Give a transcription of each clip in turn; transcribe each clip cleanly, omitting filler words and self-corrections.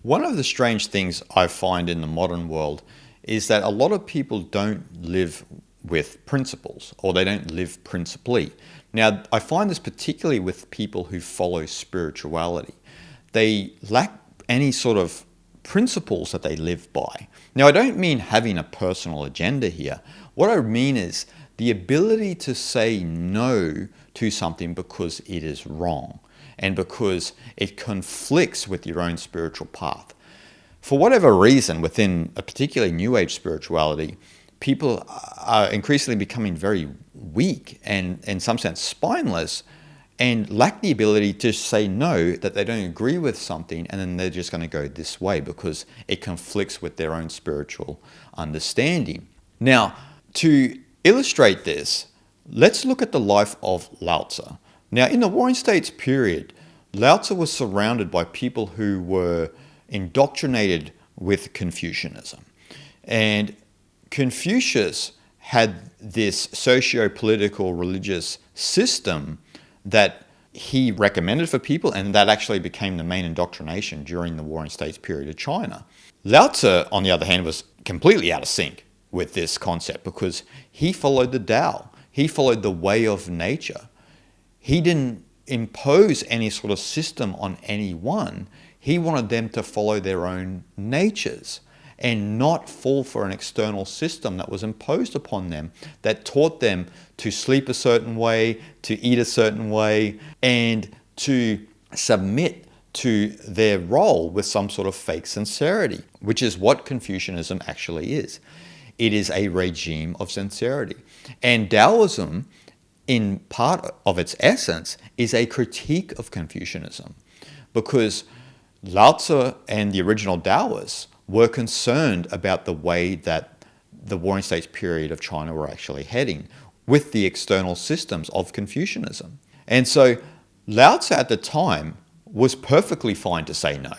One of the strange things I find in the modern world is that a lot of people don't live with principles, or they don't live principally. Now, I find this particularly with people who follow spirituality. They lack any sort of principles that they live by. Now, I don't mean having a personal agenda here. What I mean is the ability to say no to something because it is wrong and because it conflicts with your own spiritual path. For whatever reason, within a particularly New Age spirituality, people are increasingly becoming very weak and, in some sense, spineless, and lack the ability to say no, that they don't agree with something, and then they're just going to go this way because it conflicts with their own spiritual understanding. Now, to illustrate this, let's look at the life of Lao Tzu. Now, in the Warring States period, Lao Tzu was surrounded by people who were indoctrinated with Confucianism. And Confucius had this socio-political religious system that he recommended for people, and that actually became the main indoctrination during the Warring States period of China. Lao Tzu, on the other hand, was completely out of sync with this concept because he followed the Tao. He followed the way of nature. He didn't impose any sort of system on anyone. He wanted them to follow their own natures and not fall for an external system that was imposed upon them, that taught them to sleep a certain way, to eat a certain way, and to submit to their role with some sort of fake sincerity, which is what Confucianism actually is. It is a regime of sincerity. And Taoism, in part of its essence, is a critique of Confucianism, because Lao Tzu and the original Taoists were concerned about the way that the Warring States period of China were actually heading with the external systems of Confucianism. And so Lao Tzu at the time was perfectly fine to say no.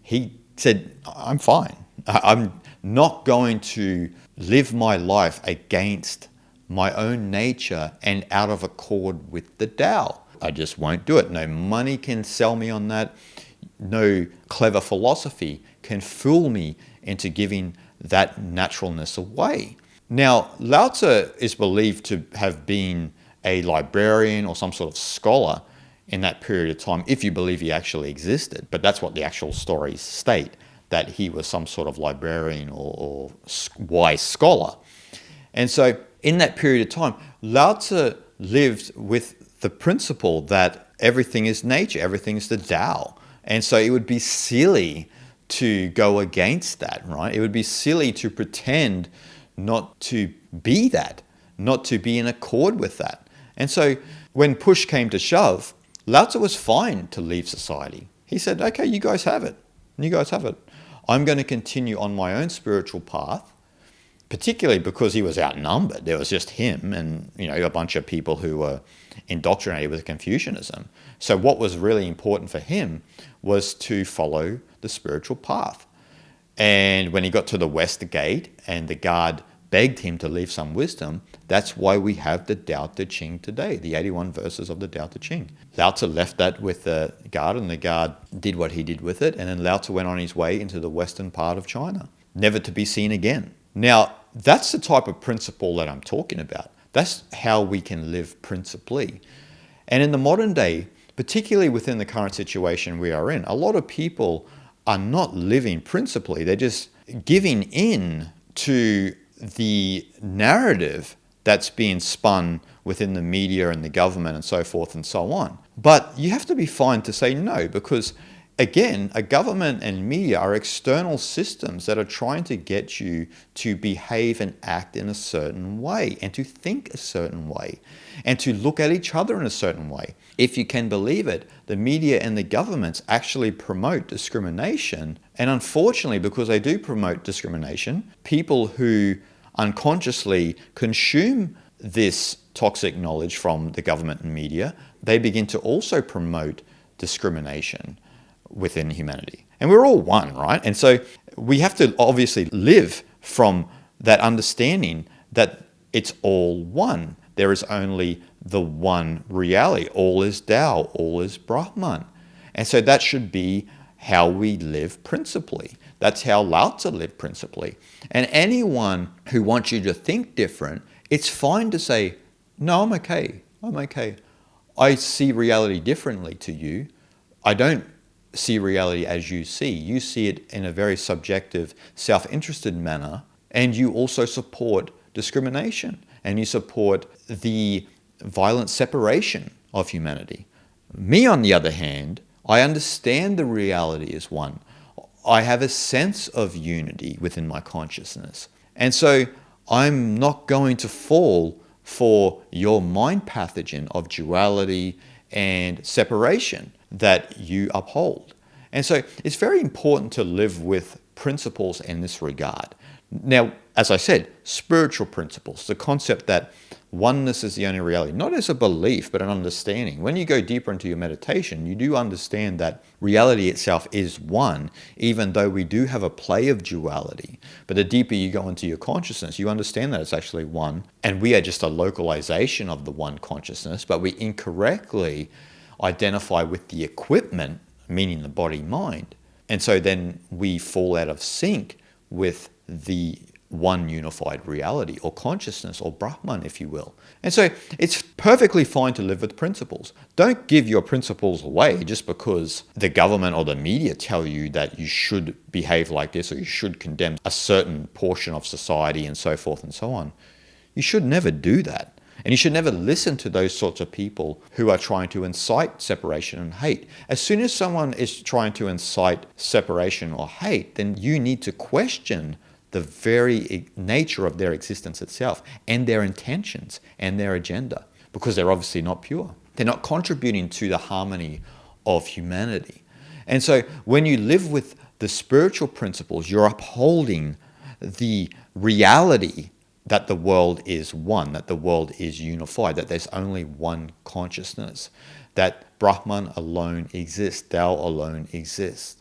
He said, I'm fine. I'm not going to live my life against my own nature and out of accord with the Tao. I just won't do it. No money can sell me on that. No clever philosophy can fool me into giving that naturalness away. Now, Lao Tzu is believed to have been a librarian or some sort of scholar in that period of time, if you believe he actually existed. But that's what the actual stories state, that he was some sort of librarian or wise scholar. And so in that period of time, Lao Tzu lived with the principle that everything is nature, everything is the Tao. And so it would be silly to go against that, right? It would be silly to pretend not to be that, not to be in accord with that. And so when push came to shove, Lao Tzu was fine to leave society. He said, okay, you guys have it. You guys have it. I'm going to continue on my own spiritual path, particularly because he was outnumbered. There was just him and, a bunch of people who were indoctrinated with Confucianism. So what was really important for him was to follow the spiritual path. And when he got to the West Gate and the guard begged him to leave some wisdom, that's why we have the ǳte today, the 81 verses of the ǳte. Lao Tzu left that with the guard, and the guard did what he did with it, and then Lao Tzu went on his way into the western part of China, never to be seen again. Now, that's the type of principle that I'm talking about. That's how we can live principally. And in the modern day, particularly within the current situation we are in, a lot of people are not living principally. They're just giving in to the narrative that's being spun within the media and the government and so forth and so on. But you have to be fine to say no, because again, a government and media are external systems that are trying to get you to behave and act in a certain way and to think a certain way and to look at each other in a certain way. If you can believe it, the media and the governments actually promote discrimination. And unfortunately, because they do promote discrimination, people who unconsciously consume this toxic knowledge from the government and media, they begin to also promote discrimination within humanity. And we're all one, right? And so we have to obviously live from that understanding that it's all one. There is only the one reality. All is Tao, all is Brahman. And so that should be how we live principally. That's how Lao Tzu lived principally. And anyone who wants you to think different, it's fine to say, no, I'm okay. I see reality differently to you. I don't see reality as you see. You see it in a very subjective, self-interested manner, and you also support discrimination, and you support the violent separation of humanity. Me, on the other hand, I understand the reality as one. I have a sense of unity within my consciousness. And so I'm not going to fall for your mind pathogen of duality and separation that you uphold. And so it's very important to live with principles in this regard. Now, as I said, spiritual principles, the concept that oneness is the only reality, not as a belief, but an understanding. When you go deeper into your meditation, you do understand that reality itself is one, even though we do have a play of duality. But the deeper you go into your consciousness, you understand that it's actually one, and we are just a localization of the one consciousness, but we incorrectly identify with the equipment, meaning the body-mind. And so then we fall out of sync with the one unified reality or consciousness or Brahman, if you will. And so it's perfectly fine to live with principles. Don't give your principles away just because the government or the media tell you that you should behave like this or you should condemn a certain portion of society and so forth and so on. You should never do that. And you should never listen to those sorts of people who are trying to incite separation and hate. As soon as someone is trying to incite separation or hate, then you need to question the very nature of their existence itself and their intentions and their agenda, because they're obviously not pure. They're not contributing to the harmony of humanity. And so when you live with the spiritual principles, you're upholding the reality that the world is one, that the world is unified, that there's only one consciousness, that Brahman alone exists, Tao alone exists.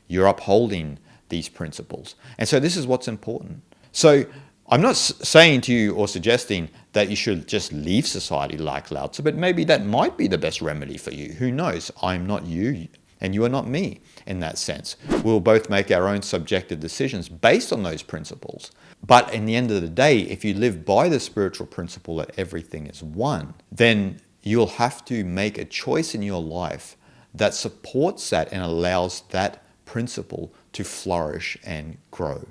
You're upholding these principles. And so this is what's important. So I'm not saying to you or suggesting that you should just leave society like Lao Tzu, but maybe that might be the best remedy for you. Who knows? I'm not you and you are not me in that sense. We'll both make our own subjective decisions based on those principles. But in the end of the day, if you live by the spiritual principle that everything is one, then you'll have to make a choice in your life that supports that and allows that principle to flourish and grow.